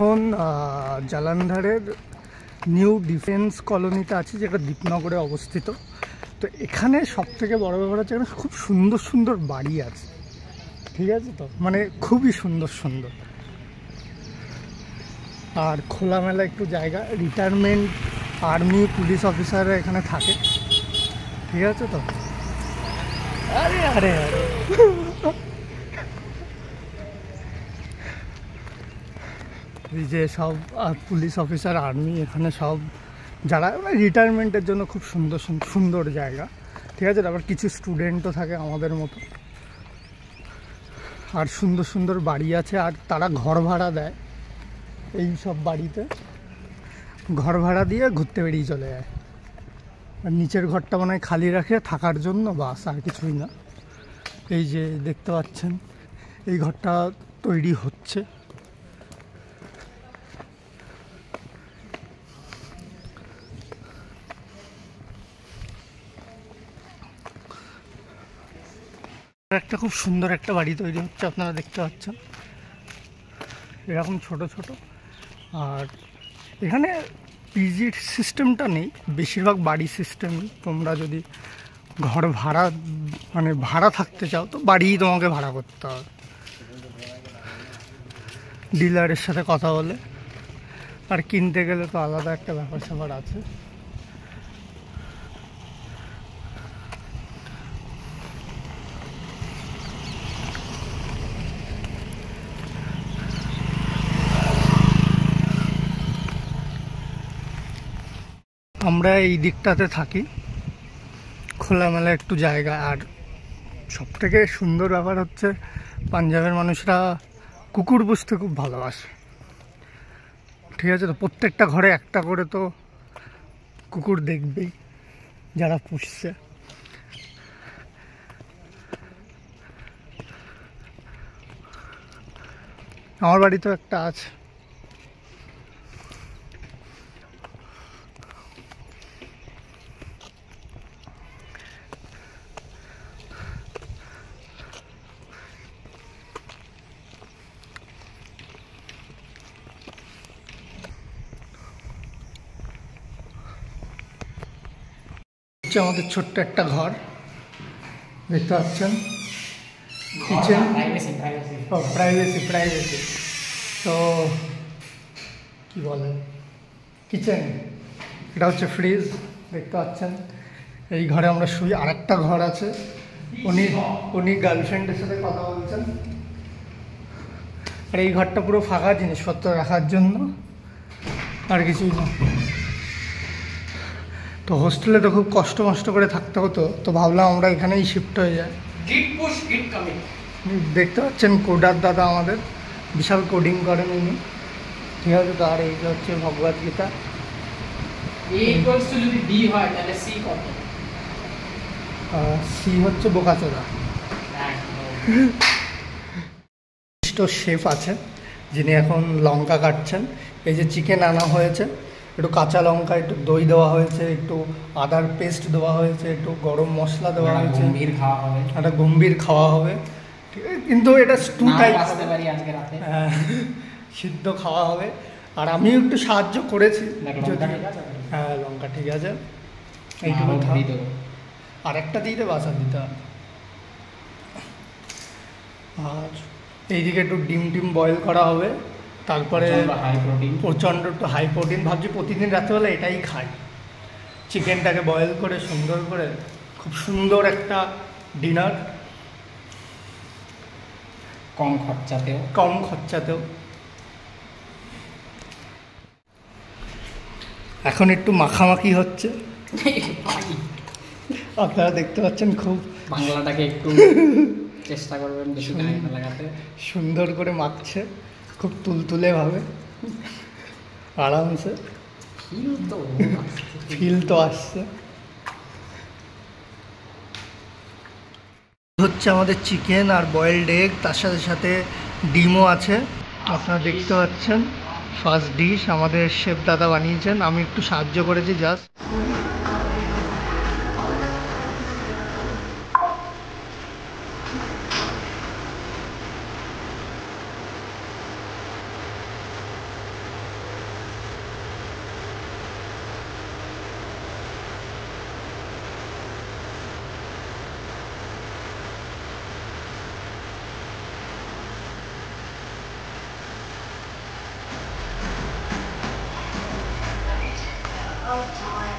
এখন জালান্ধারের new defence কলোনিতে আছি, যেটা দীপনগরে অবস্থিত। তো এখানে সবথেকে বড় ব্যাপার হচ্ছে এখানে খুব সুন্দর সুন্দর বাড়ি আছে, ঠিক আছে? তো মানে খুবই সুন্দর সুন্দর, আর খোলামেলা একটু জায়গা। রিটায়ারমেন্ট আর্মি পুলিশ অফিসাররা এখানে থাকে, ঠিক আছে? তো আরে আরে আরে এই যে সব পুলিশ অফিসার আর্মি এখানে সব যারা মানে রিটায়ারমেন্টের জন্য খুব সুন্দর সুন্দর জায়গা, ঠিক আছে? আবার কিছু স্টুডেন্টও থাকে আমাদের মতো, আর সুন্দর সুন্দর বাড়ি আছে। আর তারা ঘর ভাড়া দেয়, এই সব বাড়িতে ঘর ভাড়া দিয়ে ঘুরতে বেরিয়ে চলে যায়। আর নিচের ঘরটা মনে হয় খালি রাখে থাকার জন্য, বাস, আর কিছুই না। এই যে দেখতে পাচ্ছেন এই ঘরটা তৈরি হচ্ছে। একটা খুব সুন্দর একটা বাড়ি তৈরি হচ্ছে, আপনারা দেখতে পাচ্ছেন এরকম ছোট ছোট। আর এখানে পিজির সিস্টেমটা নেই, বেশিরভাগ বাড়ি সিস্টেমই। তোমরা যদি ঘর ভাড়া মানে ভাড়া থাকতে চাও তো বাড়িই তোমাকে ভাড়া করতে হবে ডিলারের সাথে কথা বলে। আর কিনতে গেলে তো আলাদা একটা ব্যাপার স্যাপার আছে। আমরা এই দিকটাতে থাকি, খোলামেলা একটু জায়গা। আর সবথেকে সুন্দর ব্যাপার হচ্ছে পাঞ্জাবের মানুষরা কুকুর পুষতে খুব ভালোবাসে, ঠিক আছে? তো প্রত্যেকটা ঘরে একটা করে তো কুকুর দেখবেই যারা পুষছে। আমার বাড়িতেও একটা আছে। আমাদের ছোট্ট একটা ঘর দেখতে পাচ্ছেন, কিচেন, প্রাইভেসি প্রাইভেসি তো কি বলে, কিচেন। এটা হচ্ছে ফ্রিজ, দেখতে পাচ্ছেন। এই ঘরে আমরা শুই। আর একটা ঘর আছে, উনি গার্লফ্রেন্ডের সাথে কথা বলছেন। আর এই ঘরটা পুরো ফাঁকা, জিনিসপত্র রাখার জন্য, আর কিছুই না। তো হোস্টেলে তো খুব কষ্ট করে থাকতে হতো, তো ভাবলাম আমরা এখানেই শিফট হয়ে যাই। দেখতে পাচ্ছেন কোডার দাদা আমাদের, বিশাল কোডিং করেন উনি, ঠিক আছে? তো আর এইটা হচ্ছে ভগবদ গীতা। সি হচ্ছে বোকাচোদা। শেফ আছে যিনি এখন লঙ্কা কাটছেন। এই যে চিকেন আনা হয়েছে, একটু কাঁচা লঙ্কা, একটু দই দেওয়া হয়েছে, একটু আদার পেস্ট দেওয়া হয়েছে, একটু গরম মশলা দেওয়া হয়েছে, একটা গম্ভীর খাওয়া হবে, ঠিক আছে? কিন্তু এটা স্টু টাইপ, হ্যাঁ, সিদ্ধ খাওয়া হবে। আর আমিও একটু সাহায্য করেছি, হ্যাঁ লঙ্কা ঠিক আছে, এইটুকু আর একটা দিতে বাসা দিতে হবে। আর এইদিকে একটু ডিম বয়েল করা হবে, তারপরে প্রচণ্ড একটু হাই প্রোটিন। ভাবছি প্রতিদিন রাত্রেবেলা এটাই খাই, চিকেনটাকে বয়েল করে সুন্দর করে, খুব সুন্দর একটা ডিনার, কম খরচাতেও। এখন একটু মাখামাখি হচ্ছে, আপনারা দেখতে পাচ্ছেন। খুব বাংলাটাকে একটু চেষ্টা করবেন বেশি লাগাতে। সুন্দর করে মাখছে, খুব তুলতুলে ভাবে, আরামসে। ফিল তো আসছে। হচ্ছে আমাদের চিকেন আর বয়েলড এগ, তার সাথে সাথে ডিমও আছে, আপনারা দেখতে পাচ্ছেন। ফার্স্ট ডিশ আমাদের শেফ দাদা বানিয়েছেন, আমি একটু সাহায্য করেছি জাস্ট। I'm tired.